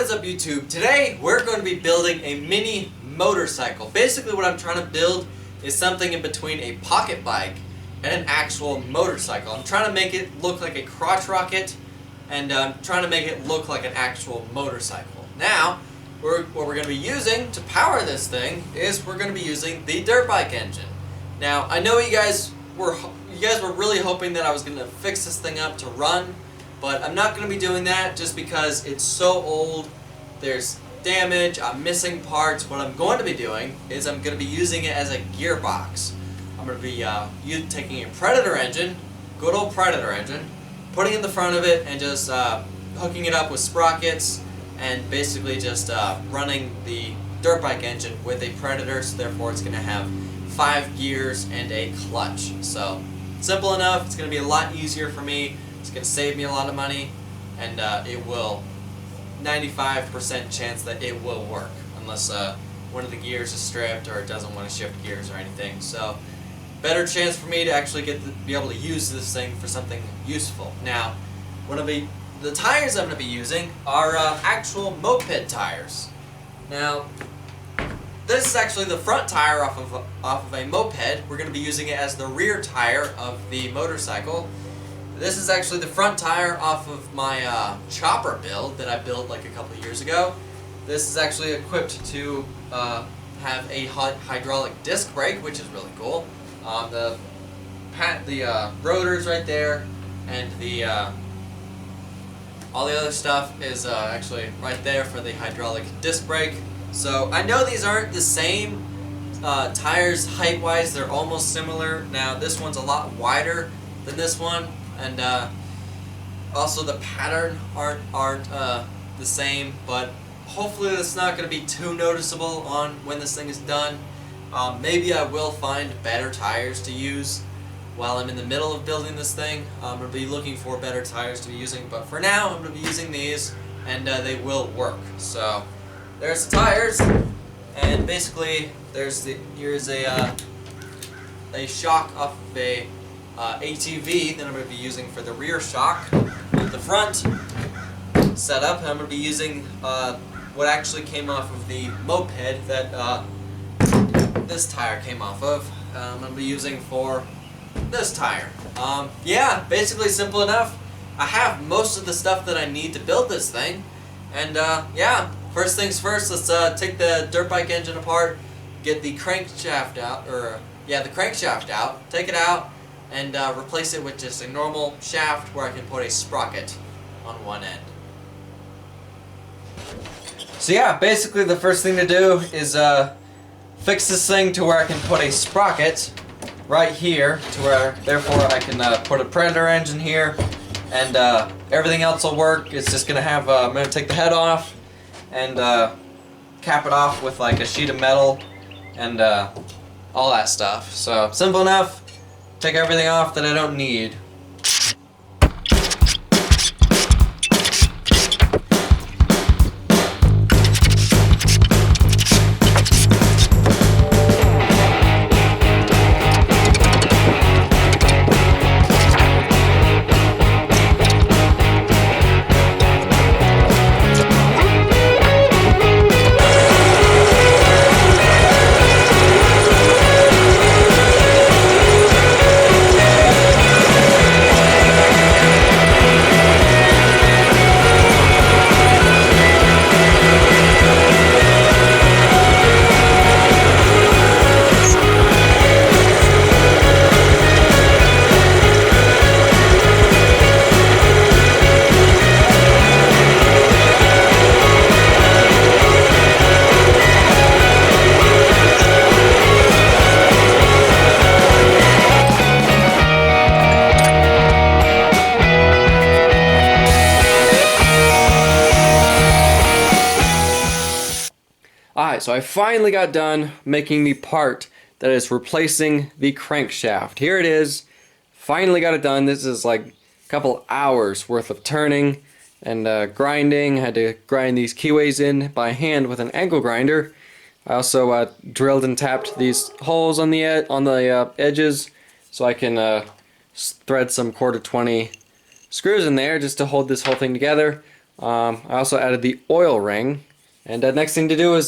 is up, YouTube? Today we're going to be building a mini motorcycle. Basically what I'm trying to build is something in between a pocket bike and an actual motorcycle. I'm trying to make it look like a crotch rocket, and I'm trying to make it look like an actual motorcycle. Now, what we're going to be using to power this thing is we're going to be using the dirt bike engine. Now, I know you guys were really hoping that I was going to fix this thing up to run, but I'm not going to be doing that just because it's so old. There's damage, I'm missing parts. What I'm going to be doing is I'm going to be using it as a gearbox. I'm going to be taking a Predator engine, good old Predator engine, putting it in the front of it and just hooking it up with sprockets and basically just running the dirt bike engine with a Predator, so therefore it's going to have 5 gears and a clutch. So simple enough. It's going to be a lot easier for me. It's going to save me a lot of money, and it will 95% chance that it will work unless one of the gears is stripped or it doesn't want to shift gears or anything. So better chance for me to actually be able to use this thing for something useful. Now, the tires I'm going to be using are actual moped tires. Now, this is actually the front tire off of a moped. We're going to be using it as the rear tire of the motorcycle. This is actually the front tire off of my chopper build that I built like a couple of years ago. This is actually equipped to have a hydraulic disc brake, which is really cool. The rotors right there, and all the other stuff is actually right there for the hydraulic disc brake. So I know these aren't the same tires height-wise. They're almost similar. Now this one's a lot wider than this one. And also the pattern aren't the same, but hopefully it's not going to be too noticeable on when this thing is done. Maybe I will find better tires to use while I'm in the middle of building this thing. I'm going to be looking for better tires to be using, but for now I'm going to be using these, and they will work. So there's the tires, and basically here's a shock off of a ATV that I'm going to be using for the rear shock. With the front setup, I'm going to be using what actually came off of the moped that this tire came off of. I'm going to be using for this tire. Yeah, basically simple enough. I have most of the stuff that I need to build this thing, and yeah, first things first, let's take the dirt bike engine apart, get the crankshaft out, the crankshaft out, take it out, and replace it with just a normal shaft where I can put a sprocket on one end. So yeah, basically the first thing to do is fix this thing to where I can put a sprocket right here, to where therefore I can put a Predator engine here, and everything else will work. It's just gonna have I'm gonna take the head off and cap it off with like a sheet of metal and all that stuff. So simple enough. Take everything off that I don't need. Alright, so I finally got done making the part that is replacing the crankshaft. Here it is. Finally got it done. This is like a couple hours worth of turning and grinding. I had to grind these keyways in by hand with an angle grinder. I also drilled and tapped these holes on the edges so I can thread some 1/4 20 screws in there just to hold this whole thing together. I also added the oil ring, and the next thing to do is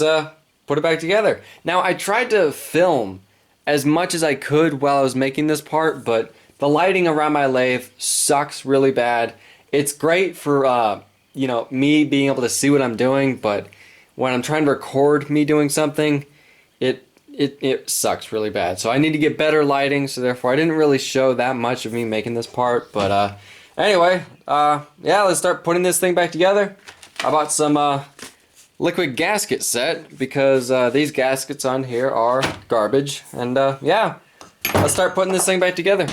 put it back together. Now I tried to film as much as I could while I was making this part, but the lighting around my lathe sucks really bad. It's great for you know, me being able to see what I'm doing, but when I'm trying to record me doing something, it sucks really bad. So I need to get better lighting, so therefore I didn't really show that much of me making this part. But anyway, yeah, let's start putting this thing back together. I bought some liquid gasket set because these gaskets on here are garbage. And yeah, let's start putting this thing back together.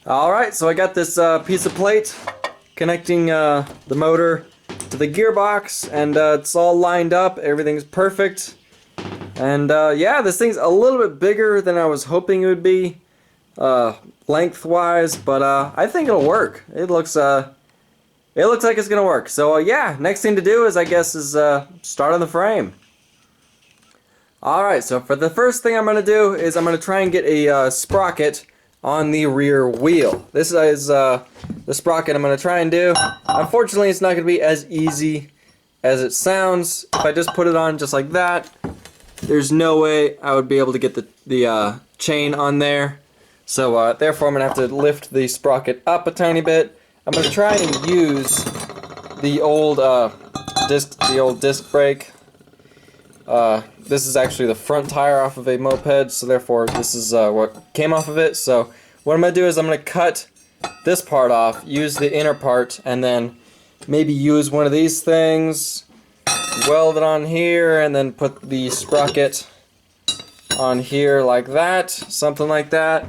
Alright, so I got this piece of plate connecting the motor to the gearbox, and it's all lined up, everything's perfect. And yeah, this thing's a little bit bigger than I was hoping it would be lengthwise, but I think it'll work. It looks like it's gonna work. So yeah, next thing to do is, I guess, is start on the frame. Alright, so for the first thing I'm gonna do is I'm gonna try and get a sprocket on the rear wheel. This is the sprocket I'm going to try and do. Unfortunately, it's not going to be as easy as it sounds. If I just put it on just like that, there's no way I would be able to get the chain on there. So therefore, I'm going to have to lift the sprocket up a tiny bit. I'm going to try and use the old disc brake. This is actually the front tire off of a moped, so therefore this is what came off of it. So what I'm going to do is I'm going to cut this part off, use the inner part, and then maybe use one of these things, weld it on here, and then put the sprocket on here like that, something like that,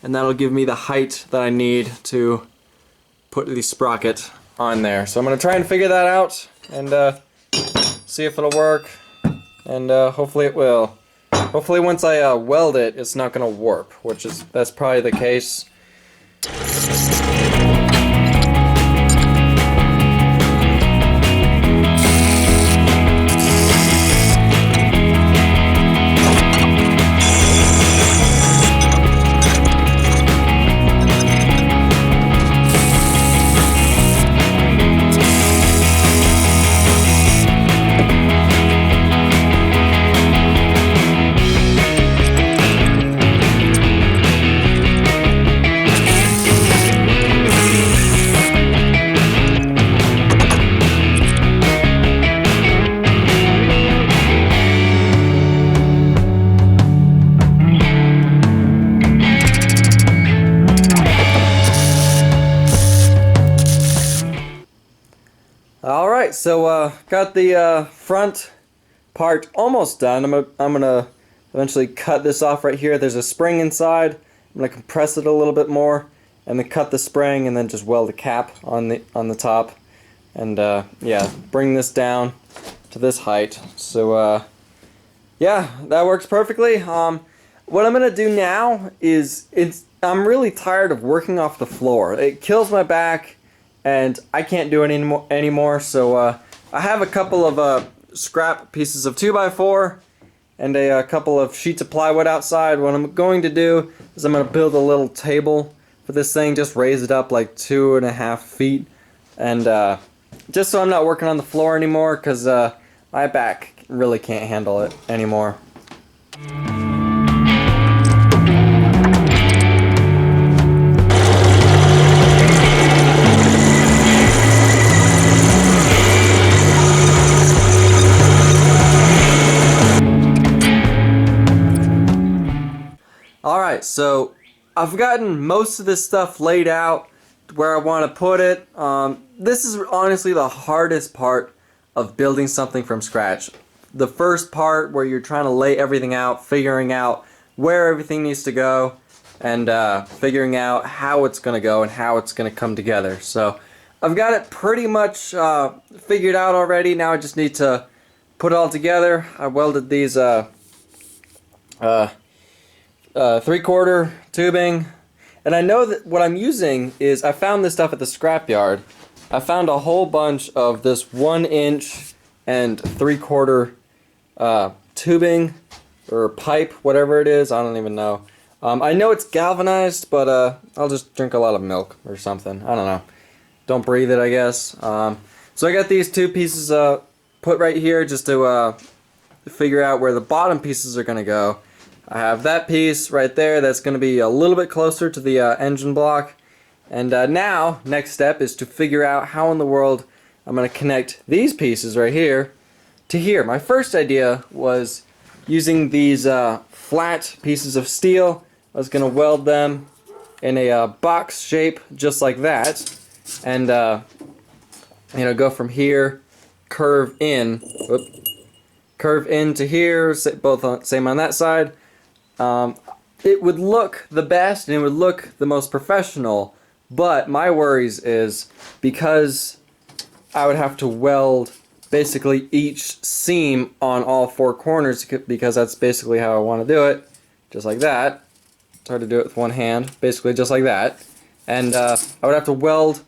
and that'll give me the height that I need to put the sprocket on there. So I'm going to try and figure that out and see if it'll work. And hopefully it will. Hopefully once I weld it, it's not going to warp, that's probably the case. Alright, so got the front part almost done. I'm gonna eventually cut this off right here. There's a spring inside. I'm gonna compress it a little bit more and then cut the spring and then just weld the cap on the top. And yeah, bring this down to this height. So yeah, that works perfectly. What I'm gonna do now is I'm really tired of working off the floor. It kills my back and I can't do it anymore. So I have a couple of scrap pieces of 2x4 and a couple of sheets of plywood outside. What I'm going to do is I'm going to build a little table for this thing, just raise it up like 2.5 feet, and just so I'm not working on the floor anymore, because my back really can't handle it anymore. Alright, so I've gotten most of this stuff laid out where I want to put it. This is honestly the hardest part of building something from scratch. The first part where you're trying to lay everything out, figuring out where everything needs to go, and figuring out how it's going to go and how it's going to come together. So I've got it pretty much figured out already. Now I just need to put it all together. I welded these 3/4 tubing, and I know that what I'm using is, I found this stuff at the scrapyard. I found a whole bunch of this 1" and 3/4 tubing or pipe, whatever it is. I don't even know. I know it's galvanized, but I'll just drink a lot of milk or something. I don't know. Don't breathe it, I guess. So I got these two pieces put right here just to figure out where the bottom pieces are going to go. I have that piece right there that's going to be a little bit closer to the engine block. And now, next step is to figure out how in the world I'm going to connect these pieces right here to here. My first idea was using these flat pieces of steel. I was going to weld them in a box shape just like that. And, you know, go from here, curve in. Curve into here, both same on that side. It would look the best and it would look the most professional, but my worries is because I would have to weld basically each seam on all four corners, because that's basically how I want to do it, just like that. It's hard to do it with one hand, basically just like that. And I would have to weld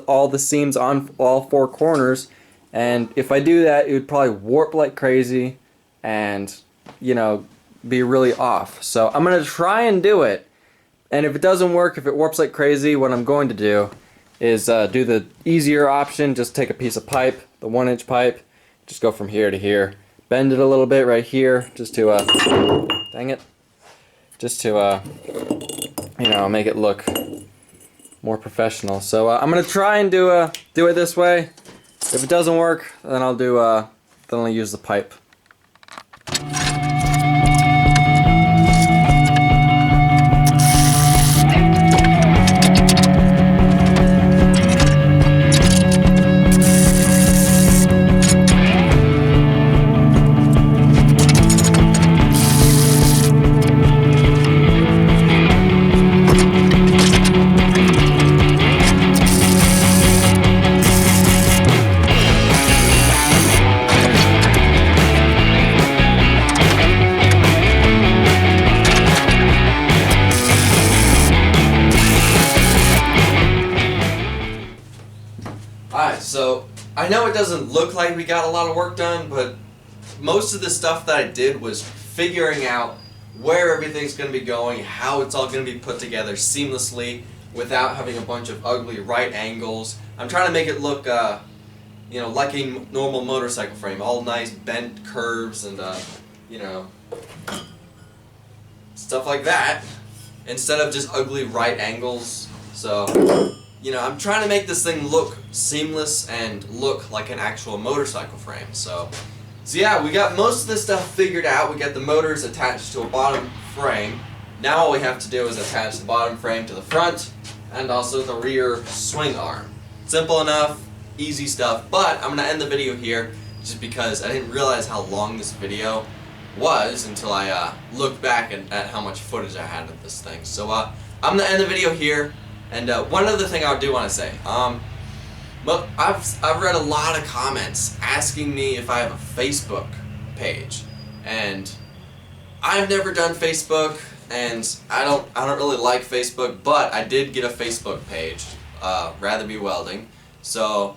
all the seams on all four corners, and if I do that, it would probably warp like crazy and, you know, be really off. So I'm going to try and do it, and if it doesn't work, if it warps like crazy, what I'm going to do is do the easier option. Just take a piece of pipe, the 1" pipe, just go from here to here, bend it a little bit right here, just to dang it, just to you know, make it look more professional. So I'm gonna try and do it this way. If it doesn't work, then I'll use the pipe. Alright, so I know it doesn't look like we got a lot of work done, but most of the stuff that I did was figuring out where everything's going to be going, how it's all going to be put together seamlessly without having a bunch of ugly right angles. I'm trying to make it look, you know, like a normal motorcycle frame, all nice bent curves and, you know, stuff like that, instead of just ugly right angles. So, you know, I'm trying to make this thing look seamless and look like an actual motorcycle frame. So yeah, we got most of this stuff figured out. We got the motors attached to a bottom frame. Now all we have to do is attach the bottom frame to the front and also the rear swing arm. Simple enough, easy stuff, but I'm going to end the video here just because I didn't realize how long this video was until I looked back at how much footage I had of this thing. So I'm going to end the video here. And one other thing I do want to say, well, I've read a lot of comments asking me if I have a Facebook page, and I've never done Facebook, and I don't really like Facebook, but I did get a Facebook page, Rather Be Welding. So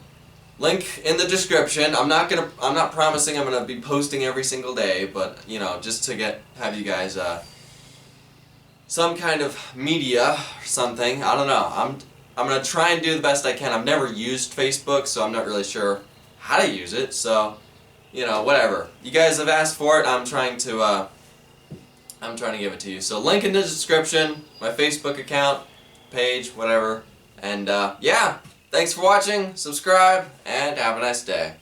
link in the description. I'm not promising I'm gonna be posting every single day, but you know, just to have you guys some kind of media or something. I don't know. I'm going to try and do the best I can. I've never used Facebook, so I'm not really sure how to use it, so, you know, whatever. You guys have asked for it, I'm trying to give it to you. So link in the description, my Facebook account, page, whatever. And yeah, thanks for watching, subscribe, and have a nice day.